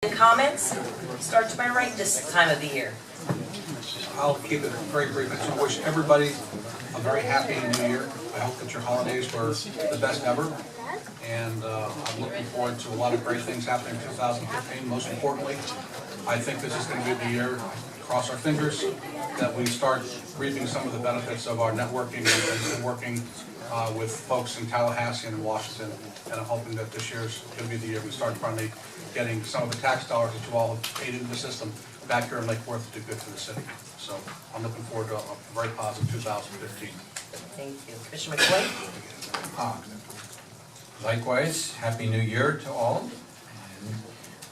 Comments? Start to my right this time of the year. I'll keep it very brief. I just wish everybody a very happy New Year. I hope that your holidays were the best ever. And I'm looking forward to a lot of great things happening in 2015. Most importantly, I think this is going to be the year, cross our fingers, that we start reaping some of the benefits of our networking and working with folks in Tallahassee and Washington. And I'm hoping that this year's going to be the year we start finally getting some of the tax dollars that you all have paid into the system back here in Lake Worth to do good for the city. So I'm looking forward to a very positive 2015. Thank you. Commissioner McCoy? Likewise, Happy New Year to all.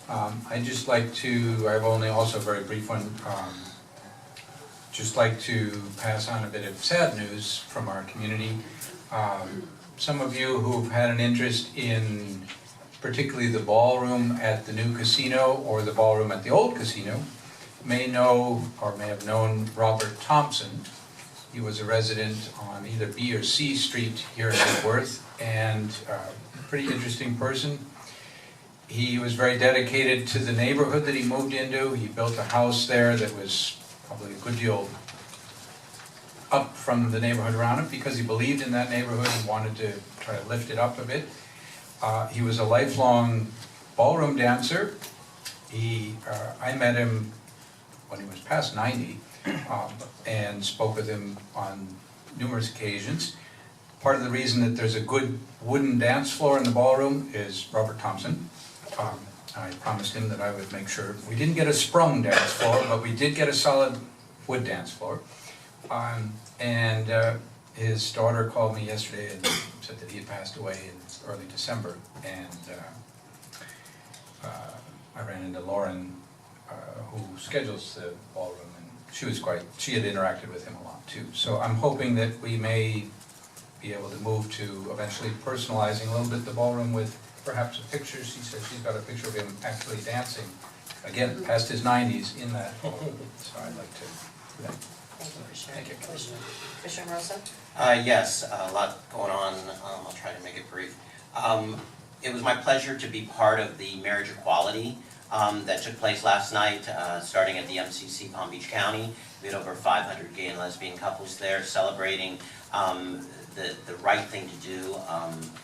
And, I'd just like to, I have only also a very brief one, just like to pass on a bit of sad news from our community. Some of you who've had an interest in particularly the ballroom at the new casino or the ballroom at the old casino may know or may have known Robert Thompson. He was a resident on either B or C Street here in Lake Worth, and a pretty interesting person. He was very dedicated to the neighborhood that he moved into. He built a house there that was probably a good deal up from the neighborhood around it because he believed in that neighborhood and wanted to try to lift it up a bit. He was a lifelong ballroom dancer. I met him when he was past 90 and spoke with him on numerous occasions. Part of the reason that there's a good wooden dance floor in the ballroom is Robert Thompson. I promised him that I would make sure. We didn't get a sprung dance floor, but we did get a solid wood dance floor. His daughter called me yesterday and said that he had passed away in early December, and I ran into Lauren, who schedules the ballroom, and she had interacted with him a lot too. So I'm hoping that we may be able to move to eventually personalizing a little bit the ballroom with perhaps a picture. She says she's got a picture of him actually dancing, again, past his 90s in that ballroom. So I'd like to do that. Thank you, Commissioner. Thank you. Commissioner Rosa? Yes, a lot going on. I'll try to make it brief. It was my pleasure to be part of the marriage equality that took place last night, starting at the MCC Palm Beach County. We had over 500 gay and lesbian couples there celebrating the right thing to do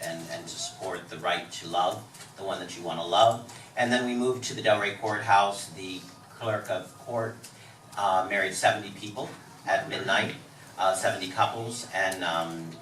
and to support the right to love, the one that you want to love. And then we moved to the Delray Courthouse. The clerk of court married 70 people at midnight, 70 couples, and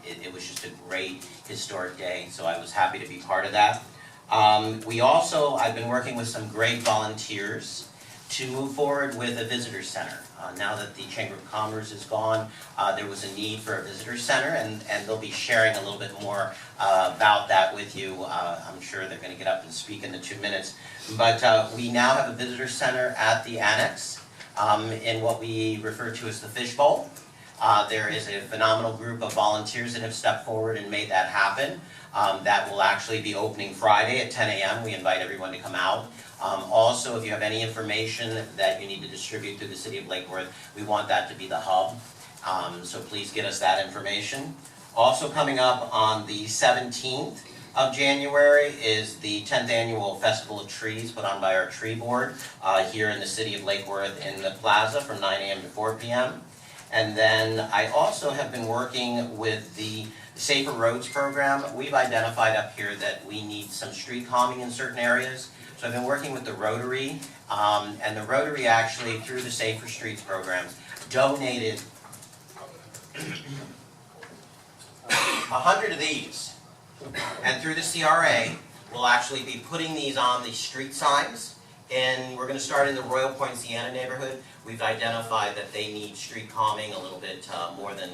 it was just a great historic day, so I was happy to be part of that. I've been working with some great volunteers to move forward with a visitor center. Now that the Chamber of Commerce is gone, there was a need for a visitor center, and they'll be sharing a little bit more about that with you. I'm sure they're going to get up and speak in the 2 minutes. But we now have a visitor center at the Annex in what we refer to as the Fishbowl. There is a phenomenal group of volunteers that have stepped forward and made that happen. That will actually be opening Friday at 10 a.m. We invite everyone to come out. Also, if you have any information that you need to distribute through the City of Lake Worth, we want that to be the hub. So please get us that information. Also coming up on the 17th of January is the 10th Annual Festival of Trees put on by our tree board here in the City of Lake Worth in the plaza from 9 a.m. to 4 p.m. And then I also have been working with the Safer Roads program. We've identified up here that we need some street calming in certain areas. So I've been working with the Rotary, and the Rotary actually, through the Safer Streets programs, donated 100 of these. And through the CRA, we'll actually be putting these on the street signs. And we're going to start in the Royal Point Sienna neighborhood. We've identified that they need street calming a little bit more than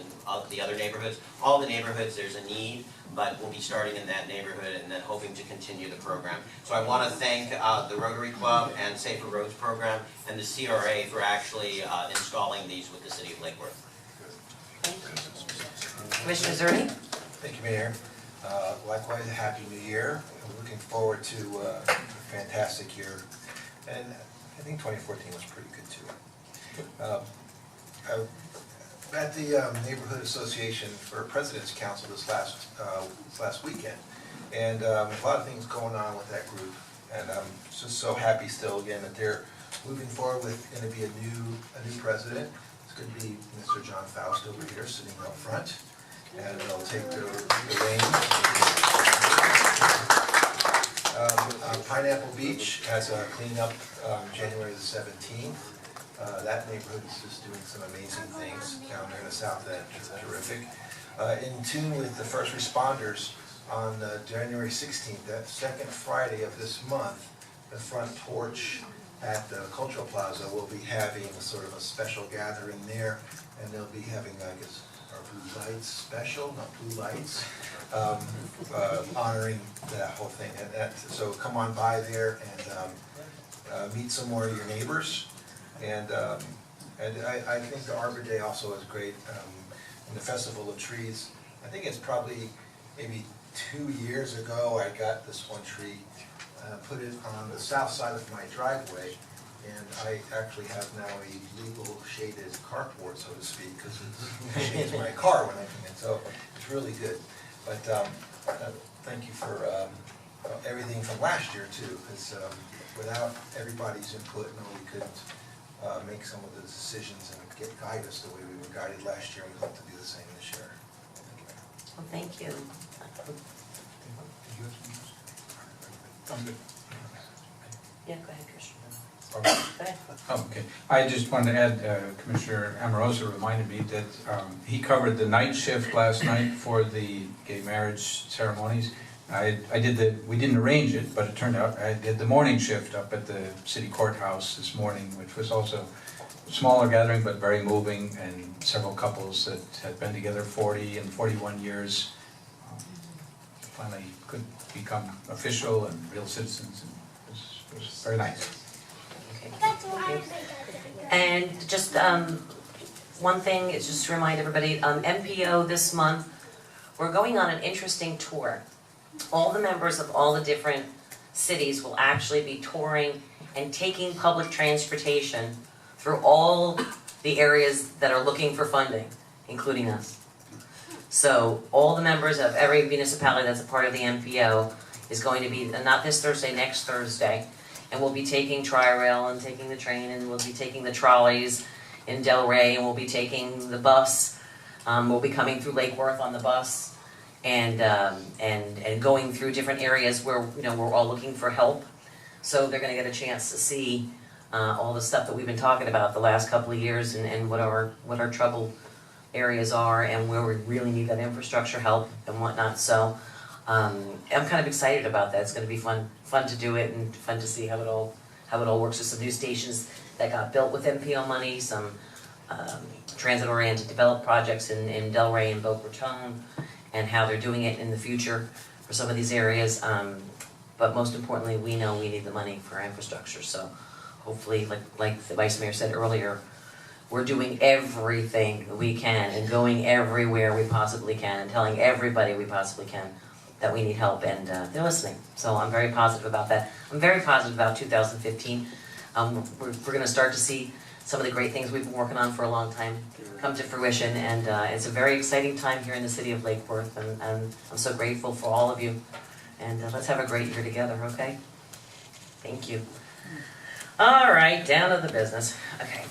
the other neighborhoods. All the neighborhoods there's a need, but we'll be starting in that neighborhood and then hoping to continue the program. So I want to thank the Rotary Club and Safer Roads program and the CRA for actually installing these with the City of Lake Worth. Commissioner Zerny? Thank you, Mayor. Likewise, a Happy New Year. I'm looking forward to a fantastic year. And I think 2014 was pretty good too. At the Neighborhood Association for President's Council this last weekend, and a lot of things going on with that group. And I'm just so happy still again that they're moving forward with going to be a new president. It's going to be Mr. John Faust over here sitting up front, and they'll take the reins. Pineapple Beach has a cleanup January the 17th. That neighborhood is just doing some amazing things down there in the south end. It's terrific. In tune with the first responders, on January 16th, that second Friday of this month, the front porch at the Cultural Plaza will be having a sort of a special gathering there, and they'll be having, I guess, our Blue Lights special, not Blue Lights, honoring that whole thing. So come on by there and meet some more of your neighbors. And I think the Arbor Day also is great. And the Festival of Trees, I think it's probably maybe 2 years ago, I got this one tree, put it on the south side of my driveway, and I actually have now a legal shaded carport, so to speak, because it shades my car when I come in, so it's really good. But thank you for everything from last year too, because without everybody's input, no, we couldn't make some of the decisions and guide us the way we were guided last year, and we hope to do the same this year. Well, thank you. I'm good. Yeah, go ahead, Christian. Okay. Go ahead. Oh, okay. I just wanted to add, Commissioner Amoroso reminded me that he covered the night shift last night for the gay marriage ceremonies. We didn't arrange it, but it turned out I did the morning shift up at the city courthouse this morning, which was also a smaller gathering, but very moving, and several couples that had been together 40 and 41 years finally could become official and real citizens, and it was very nice. Okay. Thank you. And just one thing is just to remind everybody, MPO this month, we're going on an interesting tour. All the members of all the different cities will actually be touring and taking public transportation through all the areas that are looking for funding, including us. So all the members of every municipality that's a part of the MPO is going to be, not this Thursday, next Thursday, and we'll be taking Tri-Rail and taking the train, and we'll be taking the trolleys in Delray, and we'll be taking the bus. We'll be coming through Lake Worth on the bus, and going through different areas where we're all looking for help. So they're going to get a chance to see all the stuff that we've been talking about the last couple of years, and what our trouble areas are, and where we really need that infrastructure help and whatnot. So I'm kind of excited about that. It's going to be fun to do it, and fun to see how it all works with some new stations that got built with MPO money, some transit-oriented developed projects in Delray and Boca Raton, and how they're doing it in the future for some of these areas. But most importantly, we know we need the money for infrastructure. So hopefully, like the Vice Mayor said earlier, we're doing everything we can and going everywhere we possibly can and telling everybody we possibly can that we need help, and they're listening. So I'm very positive about that. I'm very positive about 2015. We're going to start to see some of the great things we've been working on for a long time come to fruition, and it's a very exciting time here in the city of Lake Worth, and I'm so grateful for all of you. And let's have a great year together, okay? Thank you. All right, down to the business. Okay.